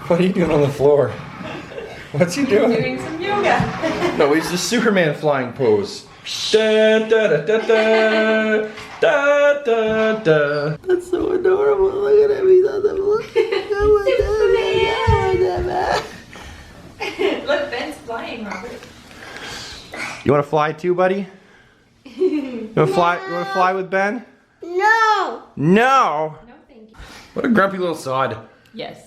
What are you doing on the floor? What's he doing? Doing some yoga. No, he's the Superman flying pose. Da, da, da, da, da, da, da, da. That's so adorable. Look at him. He's on the floor. Look, Ben's flying, Robert. You want to fly too, buddy? You want to fly? You want to fly with Ben? No. No. No, thank you. What a grumpy little sod. Yes.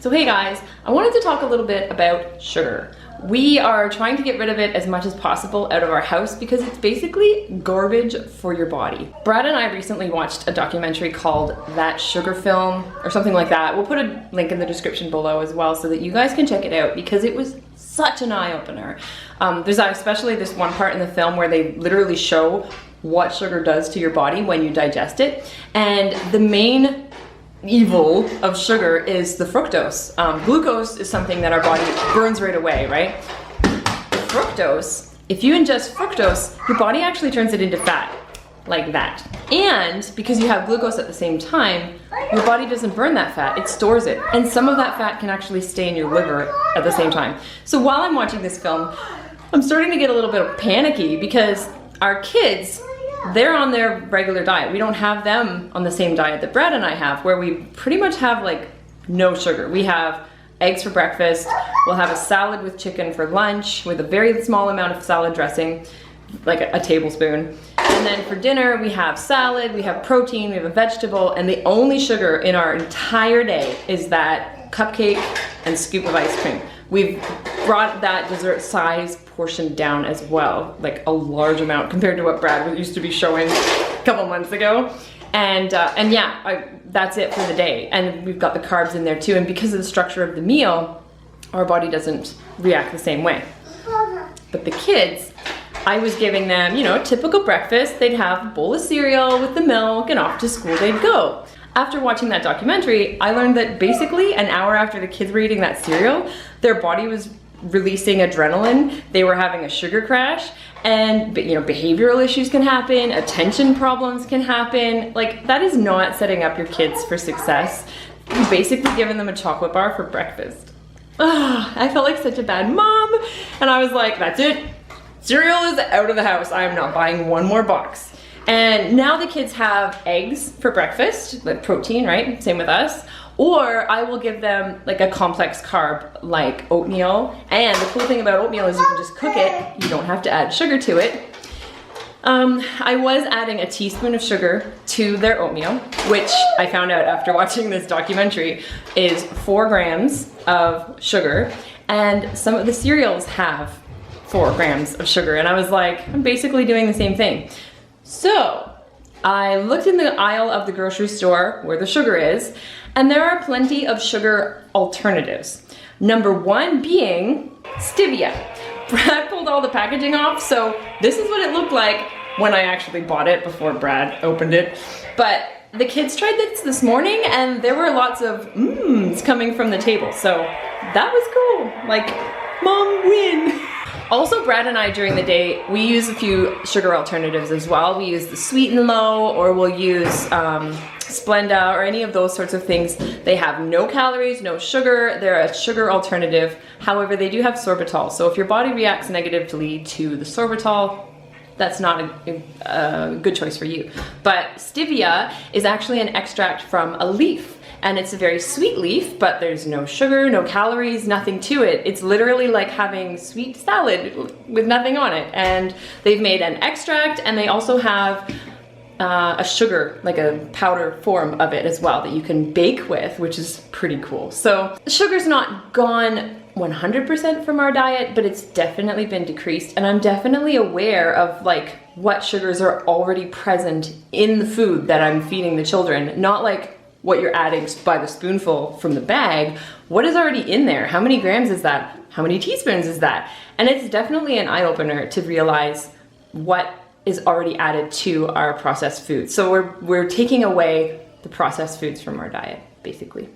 So hey guys, I wanted to talk a little bit about sugar. We are trying to get rid of it as much as possible out of our house because it's basically garbage for your body. Brad and I recently watched a documentary called That Sugar Film or something like that. We'll put a link in the description below as well so that you guys can check it out because it was such an eye-opener. There's especially this one part in the film where they literally show what sugar does to your body when you digest it. And the main evil of sugar is the fructose. Glucose is something that our body burns right away, right? Fructose, if you ingest fructose, your body actually turns it into fat, like that. And because you have glucose at the same time, your body doesn't burn that fat, it stores it. And some of that fat can actually stay in your liver at the same time. So while I'm watching this film, I'm starting to get a little bit panicky because our kids, they're on their regular diet. We don't have them on the same diet that Brad and I have, where we pretty much have like no sugar. We have eggs for breakfast, we'll have a salad with chicken for lunch with a very small amount of salad dressing, like a tablespoon. And then for dinner, we have salad, we have protein, we have a vegetable, and the only sugar in our entire day is that cupcake and scoop of ice cream. We've brought that dessert size portion down as well, like a large amount compared to what Brad used to be showing a couple months ago. And yeah, that's it for the day. And we've got the carbs in there too. And because of the structure of the meal, our body doesn't react the same way. But the kids, I was giving them, you know, a typical breakfast. They'd have a bowl of cereal with the milk and off to school they'd go. After watching that documentary, I learned that basically an hour after the kids were eating that cereal, their body was releasing adrenaline, they were having a sugar crash, and you know, behavioral issues can happen, attention problems can happen. Like, that is not setting up your kids for success. You've basically given them a chocolate bar for breakfast. I felt like such a bad mom, and I was like, that's it. Cereal is out of the house. I am not buying one more box. And now the kids have eggs for breakfast, like protein, right? Same with us. Or I will give them like a complex carb like oatmeal. And the cool thing about oatmeal is you can just cook it. You don't have to add sugar to it. I was adding a teaspoon of sugar to their oatmeal, which I found out after watching this documentary is 4 grams of sugar. And some of the cereals have 4 grams of sugar. And I was like, I'm basically doing the same thing. So I looked in the aisle of the grocery store where the sugar is, and there are plenty of sugar alternatives. Number 1 being stevia. Brad pulled all the packaging off, so this is what it looked like when I actually bought it before Brad opened it. But the kids tried this morning, and there were lots of mms coming from the table, so that was cool. Like, mom win. Also, Brad and I during the day, we use a few sugar alternatives as well. We use the Sweet and Low, or we'll use Splenda, or any of those sorts of things. They have no calories, no sugar. They're a sugar alternative. However, they do have sorbitol. So if your body reacts negatively to the sorbitol, that's not a good choice for you. But stevia is actually an extract from a leaf. And it's a very sweet leaf, but there's no sugar, no calories, nothing to it. It's literally like having sweet salad with nothing on it. And they've made an extract, and they also have a sugar, like a powder form of it as well that you can bake with, which is pretty cool. So sugar's not gone 100% from our diet, but it's definitely been decreased. And I'm definitely aware of like what sugars are already present in the food that I'm feeding the children, not like what you're adding by the spoonful from the bag. What is already in there? How many grams is that? How many teaspoons is that? And it's definitely an eye-opener to realize what is already added to our processed foods. So we're taking away the processed foods from our diet, basically.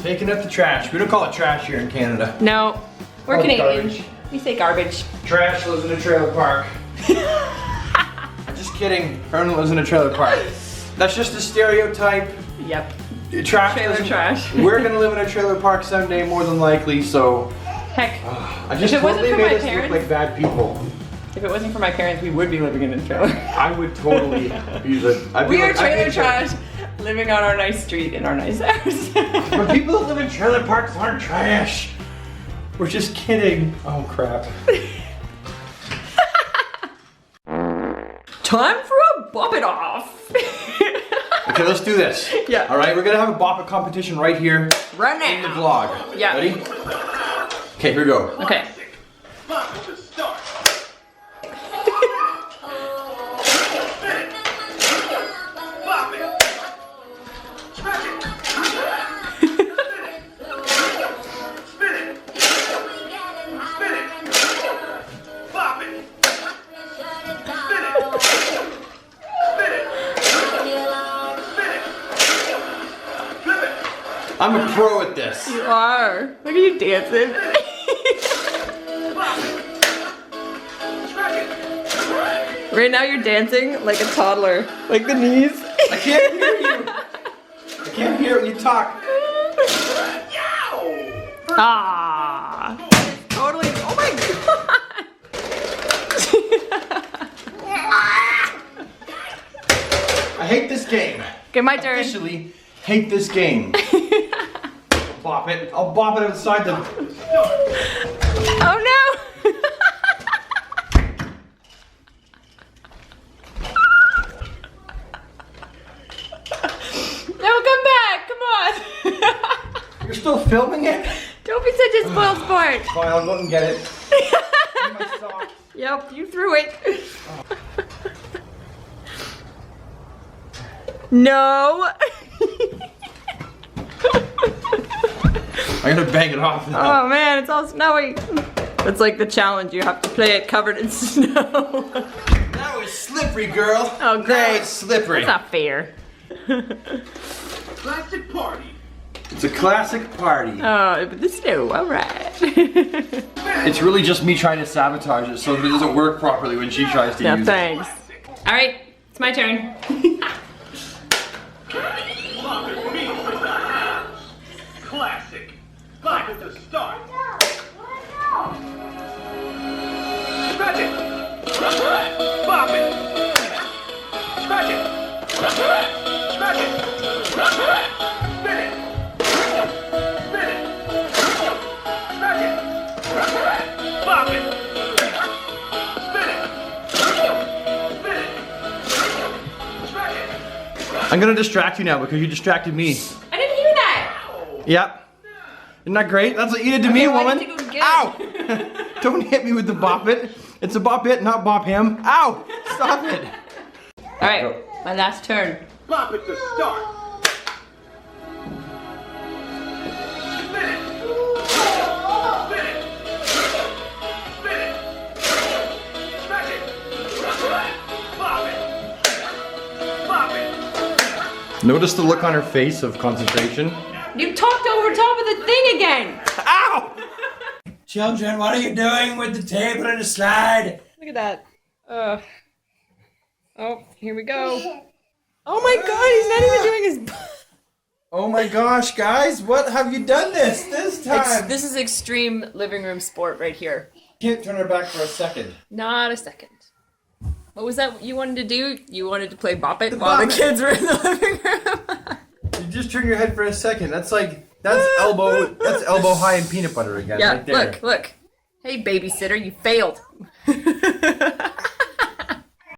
Taking up the trash. We don't call it trash here in Canada. No, we're Oh, Canadian. garbage. We say garbage. Trash lives in a trailer park. Just kidding. Herman lives in a trailer park. That's just a stereotype. Yep. Trash. Trailer trash. We're gonna live in a trailer park someday, more than likely. So. Heck. I just If it wasn't totally for made my us parents- look like bad people. If it wasn't for my parents, we would be living in a trailer. I would totally be the. I'd be We are like, trailer I'd be trash, living on our nice street in our nice house. But people that live in trailer parks aren't trash. We're just kidding. Oh crap. Time for a bop it off. Okay, let's do this. Yeah. All right, we're gonna have a bop it competition right here Right in the now. vlog. Yeah. Ready? Okay, here we go. Okay. I'm a pro at this. You are. Look at you dancing. Right now you're dancing like a toddler. Like the knees. I can't hear you. I can't hear when you talk. Ah. Totally. Oh my god. I hate this game. Okay, my turn. Officially hate this game. Bop it. I'll bop it outside the. Oh no. No, come back. Come on. You're still filming it? Don't be such a spoiled sport. Fine, I'll go and get it. In my socks. Yep, you threw it. No. I gotta bang it off now. Oh man, it's all snowy. It's like the challenge. You have to play it covered in snow. Now it's slippery, girl. Oh, great. Now it's slippery. That's not fair. Classic party. It's a classic party. Oh, but the snow, all right. It's really just me trying to sabotage it so that it doesn't work properly when she tries to No, use thanks. All right, it's my turn. Classic. Clap at the start. Stretch it. Bop it. Stretch it. Stretch it. Spin it. Spin it. Stretch it. Bop it. Spin it. Spin it. Stretch it. I'm gonna distract you now because you distracted me. I didn't hear that. Yep. Isn't that great? That's what you did to me, why woman. did you go again? Ow! Don't hit me with the bop it. It's a bop it, not bop him. Ow! Stop it. All right, my last turn. Bop at the start. Spin it. Spin it. Spin it. Stretch it. Bop it. Bop it. Notice the look on her face of concentration. You talked over top of the thing again. Ow! Children, what are you doing with the table and the slide? Look at that. Oh, here we go. Oh my god, he's not even doing his. Oh my gosh, guys, what have you done this time? This is extreme living room sport right here. Can't turn her back for a second. Not a second. What was that you wanted to do? You wanted to play Bop It The while Bop the It. kids were in the living room. You just turn your head for a second. That's elbow high in peanut butter again. Yeah, right there. look. Hey, babysitter, you failed.